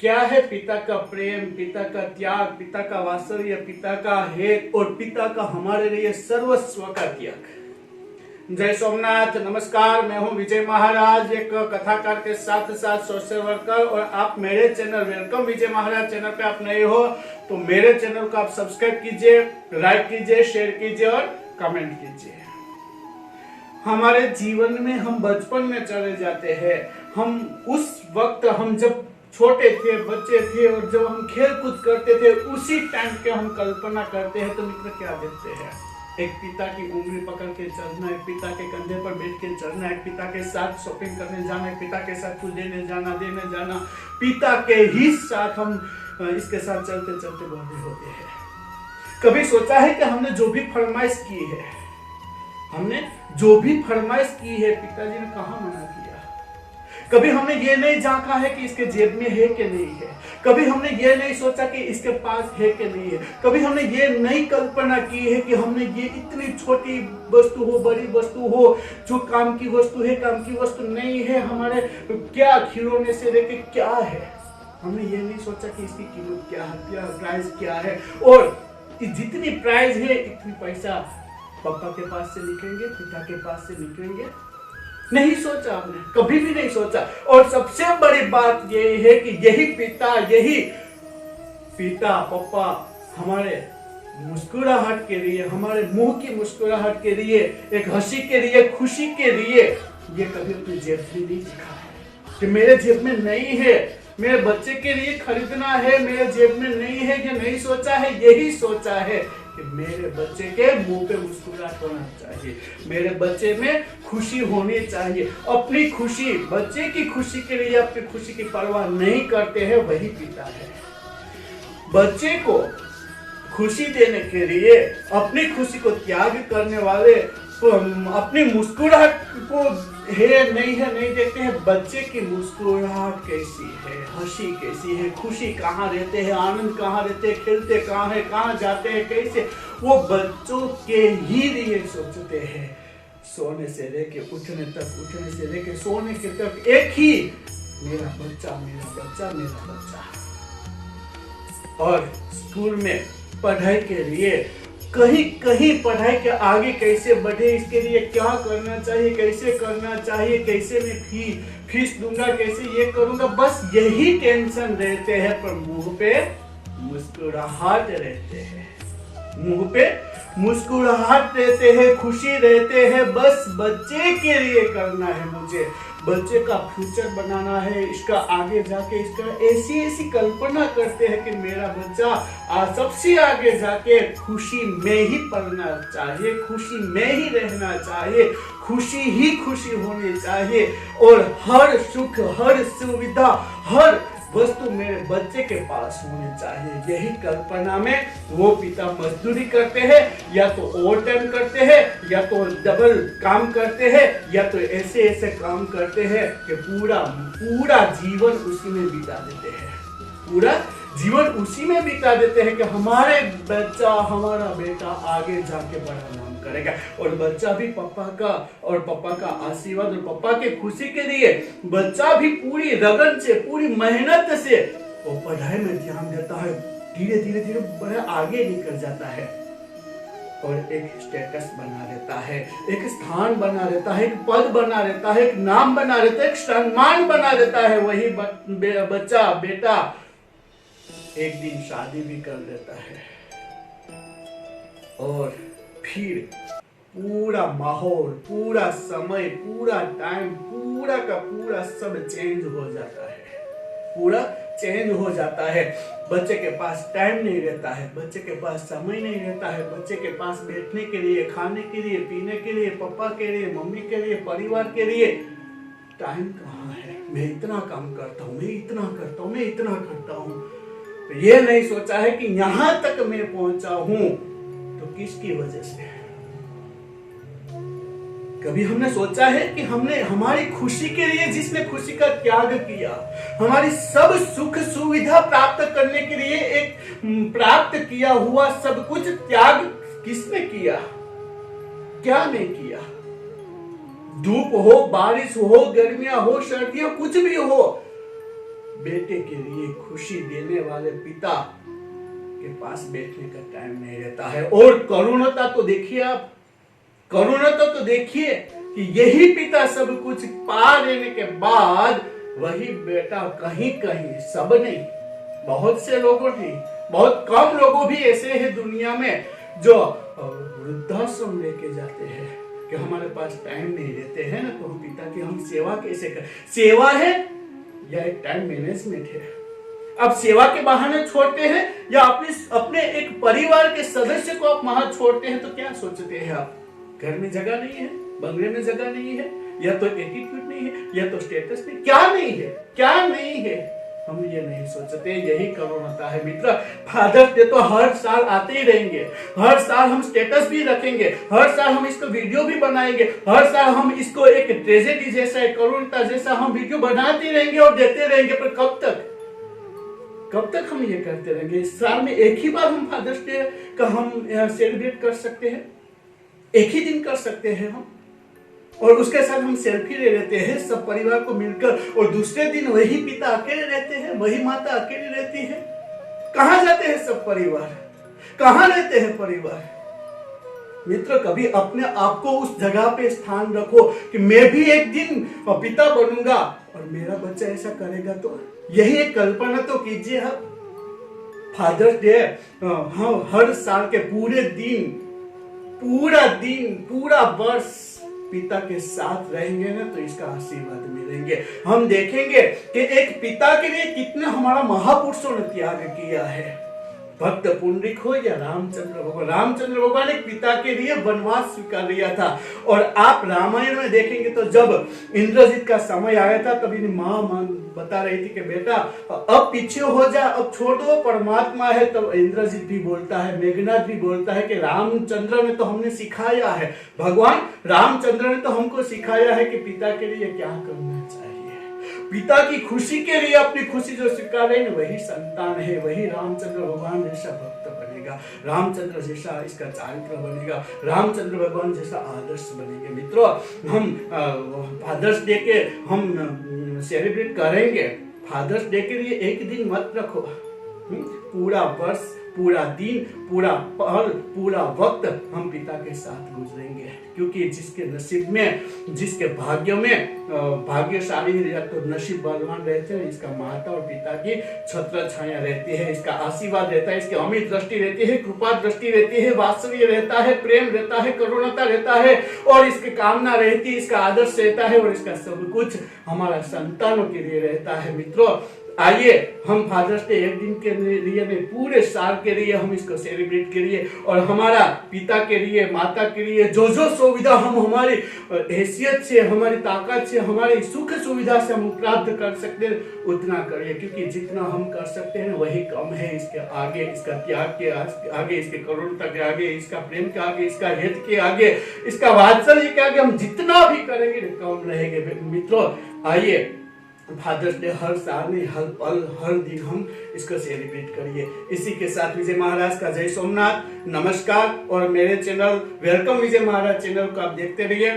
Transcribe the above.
क्या है पिता का प्रेम, पिता का त्याग, पिता का वात्सल्य, पिता का हेत और पिता का हमारे लिए सर्वस्व का त्याग। जय सोमनाथ। नमस्कार, मैं हूं विजय महाराज, एक कथाकार के साथ साथ सोशल वर्कर, और आप मेरे चैनल वेलकम विजय महाराज चैनल पे आप नए हो तो मेरे चैनल को आप सब्सक्राइब कीजिए, लाइक कीजिए, शेयर कीजिए और कमेंट कीजिए। हमारे जीवन में हम बचपन में चले जाते हैं। हम उस वक्त, हम जब छोटे थे, बच्चे थे, और जब हम खेल कूद करते थे उसी टाइम के हम कल्पना करते हैं तो मित्र क्या देखते हैं? एक पिता की उंगली पकड़ के चलना, एक पिता के कंधे पर बैठ के चलना, एक पिता के साथ शॉपिंग करने जाना, एक पिता के साथ कुछ लेने जाना, देने जाना, पिता के ही साथ हम इसके साथ चलते चलते बड़े होते हैं। कभी सोचा है कि हमने जो भी फरमाइश की है, पिताजी ने कहाँ मना किया? कभी हमने ये नहीं झांका है कि इसके जेब में है कि नहीं है। कभी हमने ये नहीं सोचा कि इसके पास है कि नहीं है। कभी हमने ये नहीं कल्पना की है कि हमने ये इतनी छोटी वस्तु हो, बड़ी वस्तु हो, जो काम की वस्तु है, काम की वस्तु नहीं है, हमारे क्या खिलौने से लेके क्या है, हमने ये नहीं सोचा कि इसकी कीमत क्या है, प्राइस क्या है, और जितनी प्राइस है इतनी पैसा पापा के पास से निकलेंगे, पिता के पास से निकलेंगे। नहीं सोचा, हमने कभी भी नहीं सोचा। और सबसे बड़ी बात ये है कि यही पिता पापा हमारे मुस्कुराहट के लिए, हमारे मुंह की मुस्कुराहट के लिए, एक हंसी के लिए, खुशी के लिए, ये कभी अपनी जेब में नहीं दिखा है कि मेरे जेब में नहीं है, मेरे बच्चे के लिए खरीदना है, मेरे जेब में नहीं है। ये नहीं सोचा है, यही सोचा है कि मेरे बच्चे के मुंह पे मुस्कुराहट होना चाहिए, मेरे बच्चे में खुशी होनी चाहिए। अपनी खुशी, बच्चे की खुशी के लिए अपनी खुशी की परवाह नहीं करते हैं, वही पिता है। बच्चे को खुशी देने के लिए अपनी खुशी को त्याग करने वाले अपनी मुस्कुराहट को नहीं देखते हैं। बच्चे की मुस्कुराहट कैसी है, हंसी कैसी है, खुशी कहाँ रहते हैं, आनंद कहाँ रहते हैं, खेलते कहाँ है, कहाँ जाते हैं, कैसे, वो बच्चों के ही लिए सोचते हैं। सोने से लेके उठने तक, उठने से लेके सोने के तक एक ही, मेरा बच्चा, मेरा बच्चा, मेरा बच्चा। और स्कूल में पढ़ाई के लिए कहीं पढ़ाई के आगे कैसे बढ़े, इसके लिए क्या करना चाहिए, कैसे करना चाहिए, कैसे मैं फीस दूंगा, कैसे ये करूंगा, बस यही टेंशन रहते हैं। पर मुंह पे मुस्कुराहट रहते हैं, मुंह पे मुस्कुराहट रहते हैं, खुशी रहते हैं। बस बच्चे के लिए करना है मुझे, बच्चे का फ्यूचर बनाना है, इसका आगे जाके इसका ऐसी कल्पना करते हैं कि मेरा बच्चा सबसे आगे जाके खुशी में ही पढ़ना चाहिए, खुशी में ही रहना चाहिए, खुशी ही खुशी होनी चाहिए, और हर सुख, हर सुविधा, हर वस्तु मेरे बच्चे के पास होनी चाहिए। यही कल्पना में वो पिता मजदूरी करते हैं, या तो ओवर टाइम करते हैं, या तो डबल काम करते हैं, या तो ऐसे काम करते हैं कि पूरा जीवन उसी में बिता देते हैं, पूरा जीवन उसी में बिता देते हैं कि हमारे बच्चा, हमारा बेटा आगे जाके बड़ा नाम करेगा। और बच्चा भी पापा का आशीर्वाद और पापा के खुशी के लिए बच्चा भी पूरी लगन से, पूरी मेहनत से वो पढ़ाई में ध्यान देता है, धीरे धीरे बड़ा आगे निकल जाता है, और एक स्टेटस बना लेता है, एक स्थान बना लेता है, एक पद बना लेता है, एक नाम बना लेता है, एक सम्मान बना लेता है। वही बच्चा, बेटा एक दिन शादी भी कर लेता है, और फिर पूरा माहौल, पूरा समय, पूरा टाइम, पूरा का पूरा सब चेंज हो जाता है, पूरा चेंज हो जाता है। बच्चे के पास टाइम नहीं रहता है, बच्चे के पास समय नहीं रहता है, बच्चे के पास बैठने के लिए, खाने के लिए, पीने के लिए, पापा के लिए, मम्मी के लिए, परिवार के लिए टाइम कहाँ है? मैं इतना काम करता हूँ, मैं इतना करता हूँ, मैं इतना करता हूँ। तो ये नहीं सोचा है कि यहां तक मैं पहुंचा हूं तो किसकी वजह से? कभी हमने सोचा है कि हमने हमारी खुशी के लिए जिसने खुशी का त्याग किया, हमारी सब सुख सुविधा प्राप्त करने के लिए एक प्राप्त किया हुआ सब कुछ त्याग किसने किया? क्या नहीं किया? धूप हो, बारिश हो, गर्मियां हो, सर्दियां, कुछ भी हो, बेटे के लिए खुशी देने वाले पिता के पास बैठने का टाइम नहीं रहता है। और करुणता तो देखिए आप, करुणता तो देखिए कि यही पिता सब कुछ पा लेने के बाद वही बेटा कहीं कहीं, सब नहीं, बहुत से लोगों नहीं, बहुत कम लोगों भी ऐसे हैं दुनिया में जो वृद्धाश्रम लेके जाते हैं कि हमारे पास टाइम नहीं रहते हैं ना, तो हम पिता की हम सेवा कैसे कर, सेवा है या एक टाइम मैनेजमेंट है। आप सेवा के बहाने छोड़ते हैं या अपने एक परिवार के सदस्य को आप वहां छोड़ते हैं, तो क्या सोचते हैं आप? घर में जगह नहीं है, बंगले में जगह नहीं है, या तो एटीट्यूड नहीं है, या तो स्टेटस नहीं, क्या नहीं है, क्या नहीं है, हम ये नहीं सोचते। यही करुणता है मित्र। फादर्स डे तो हर साल आते ही रहेंगे, हर साल हम स्टेटस भी रखेंगे, हर साल हम इसको वीडियो भी बनाएंगे, हर साल हम इसको एक ट्रेजेडी जैसा, एक करुणता जैसा हम वीडियो बनाते रहेंगे और देते रहेंगे। पर कब तक हम ये करते रहेंगे? इस साल में एक ही बार हम फादर्स डे का हम सेलिब्रेट कर सकते हैं, एक ही दिन कर सकते हैं हम, और उसके साथ हम सेल्फी ले लेते हैं सब परिवार को मिलकर, और दूसरे दिन वही पिता अकेले रहते हैं, वही माता अकेली रहती है। कहां जाते हैं सब परिवार? कहां रहते हैं परिवार? मित्र, कभी अपने आप को उस जगह पे स्थान रखो कि मैं भी एक दिन पिता बनूंगा और मेरा बच्चा ऐसा करेगा। तो यही एक कल्पना तो कीजिए आप। फादर्स डे हम हर साल के पूरे दिन, पूरा वर्ष पिता के साथ रहेंगे ना, तो इसका आशीर्वाद मिलेंगे। हम देखेंगे कि एक पिता के लिए कितना हमारा महापुरुषों ने त्याग किया है। भक्त पुंडरीक हो या रामचंद्र भगवान, रामचंद्र भगवान एक पिता के लिए वनवास स्वीकार लिया था। और आप रामायण में देखेंगे तो जब इंद्रजीत का समय आया था, तभी माँ बता रही थी कि बेटा अब पीछे हो जा, अब छोड़ दो, परमात्मा है। तब इंद्रजीत भी बोलता है, मेघनाथ भी बोलता है कि रामचंद्र ने तो हमने सिखाया है, भगवान रामचंद्र ने तो हमको सिखाया है कि पिता के लिए क्या करना चाहिए। पिता की खुशी के लिए अपनी खुशी जो स्वीकारे, वही संतान है, वही रामचंद्र भगवान जैसा भक्त बनेगा, रामचंद्र जैसा इसका चारित्र बनेगा, रामचंद्र भगवान जैसा आदर्श बनेंगे। मित्रों, हम फादर्स डे के हम सेलिब्रेट करेंगे। फादर्स डे के लिए एक दिन मत रखो, पूरा वर्ष, पूरा दिन, पूरा पल, पूरा वक्त हम पिता के साथ गुजरेंगे। क्योंकि जिसके नसीब में, जिसके भाग्य में भाग्यशाली या तो नसीब बलवान रहते हैं, इसका माता और पिता की छत्र छाया रहती है, इसका आशीर्वाद रहता है, इसकी अमित दृष्टि रहती है, कृपा दृष्टि रहती है, वात्सल्य रहता है, प्रेम रहता है, करुणता रहता है, और इसकी कामना रहती है, इसका आदर्श रहता है, और इसका सब कुछ हमारा संतानों के लिए रहता है। मित्रों, आइए हम फादर्स डे एक दिन के लिए नहीं, पूरे साल के लिए हम इसको सेलिब्रेट करिए, और हमारा पिता के लिए, माता के लिए जो जो सुविधा हम हमारी हैसियत से, हमारी ताकत से, हमारी सुख सुविधा से हम प्राप्त कर सकते हैं, उतना करिए। क्योंकि जितना हम कर सकते हैं वही कम है इसके आगे, इसका त्याग के आगे, इसके करुणता के आगे, इसका प्रेम के आगे, इसका हित के आगे, इसका वात्सल्य के आगे हम जितना भी करेंगे कम रहेंगे। मित्रों, आइए फादर्स डे हर साल में, हर पल, हर दिन हम इसको सेलिब्रेट करिए। इसी के साथ विजय महाराज का जय सोमनाथ, नमस्कार। और मेरे चैनल वेलकम विजय महाराज चैनल को आप देखते रहिए।